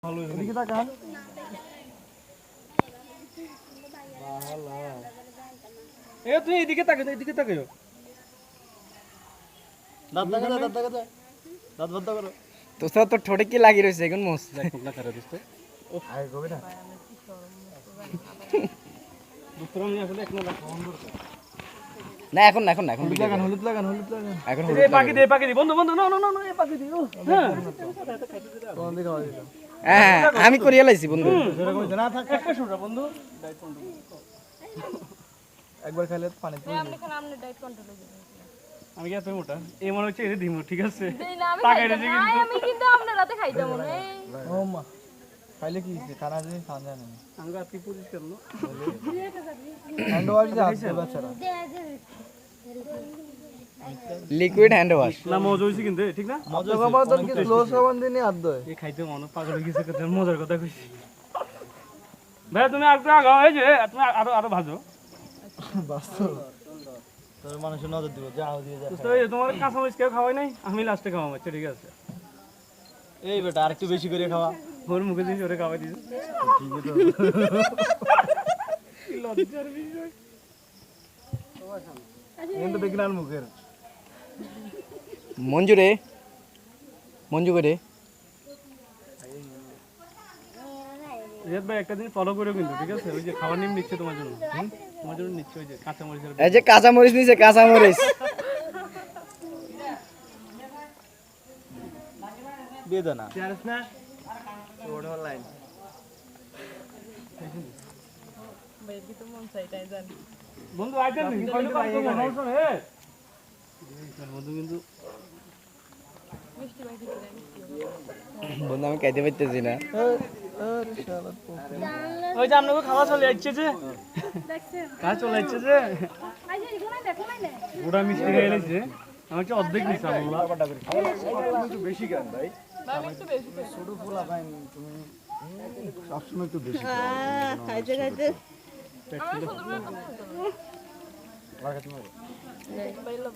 এদিকে তাকান এ তুই এদিকে তাকা এদিকে তাকাও দাঁত দেখা দাঁত দেখা দাঁত বন্ধ করো তো স্যার তো ঠোঁটে কি লাগি রইছে এখন মোস না করে দোস্ত আয় গোবে না দুপুরে আমি আসলে এক না খাওয়ান দরকার না এখন না এখন না এখন হলুদ লাগান এখন এই পাখি দে বন্ধু বন্ধু না এই পাখি দি হ্যাঁ কোন দিকে খাওয়া দিলাম হ্যাঁ আমি করিয়া লাইছি বন্ধু না থাক একটা শুনরা বন্ধু ডায়েট কন্ট্রোল একবার খাইলে পানি তুই আপনি খান আপনি ডায়েট কন্ট্রোলে দিবেন আমি কি এত মোটা এই মনে হচ্ছে এর দিমু ঠিক আছে দেই না আমি টাকা খাইতাম রেখে না, আমি কিন্তু আপনার রাতে খাইতাম মনে ও মা খাইলে কি হইছে খানা যদি খান জানেন আঙ্গ আতি পরিষ্কার নো হ্যান্ড ওয়াশ যা আছে বাচ্চারা লিকুইড হ্যান্ড ওয়াশ না মজা হইছে কিন্তু ঠিক না মজা আমাদের কি স্লো সাবান দিনে আদ দেয় এই খাইতে মনে পাগল হয়ে গেছে কত মজার কথা কইছি ভাই তুমি আর একটু আগাও এই যে তুমি আরো ভাজো বাস্তব তোর মানুষের নজর দিব যাও দিয়ে যা বুঝতে পারছো তোমার কাঁচা মরিচ কেউ খাওয়াই নাই আমি লাস্টে খাওয়াম আচ্ছা ঠিক আছে এই বেটা আরেকটু বেশি করে খাওয়া ওর মুখে দিয়ে ওরে খাওয়াই দিছে কি লজ্জার বিষয় কিন্তু বেগনার মুখের মঞ্জু করে রিয়াদ ভাই একটা দিন ফলো করে কিন্তু ঠিক আছে ওই যে খাবার নিম নিচ্ছে তোমার জন্য তোমার জন্য নিচ্ছে ওই যে কাঁচা মরিচের এই যে কাঁচা মরিচ নিছে কাঁচা মরিচ দিয়ে দে না জানিস না ওটা লাইন ভাই কি তো মন চাইতাই জানি বন্ধু আইতেন নি কইলে পাই সমস্যা হে বন্ধু কিন্তু মিষ্টি ভাই দিতে মিষ্টি বন্ধু আমি খাইতে পারতেছি না আরে শালা ওই যে আপনাকে খাওয়া চলে যাচ্ছে যে দেখছেন খাওয়া চলে যাচ্ছে যে আইছে কোনাই না পুরা মিষ্টি খেয়ে এলেছে আমার কি অর্ধেক নিচ্ছে আমগুলা একটু বেশি গান ভাই ভাই একটু বেশি ছোট ফুলা পাইন তুমি সবসময় একটু বেশি খাইতে খাইতে আমার ছোট বড় কথা লাগা তুমি বাইলো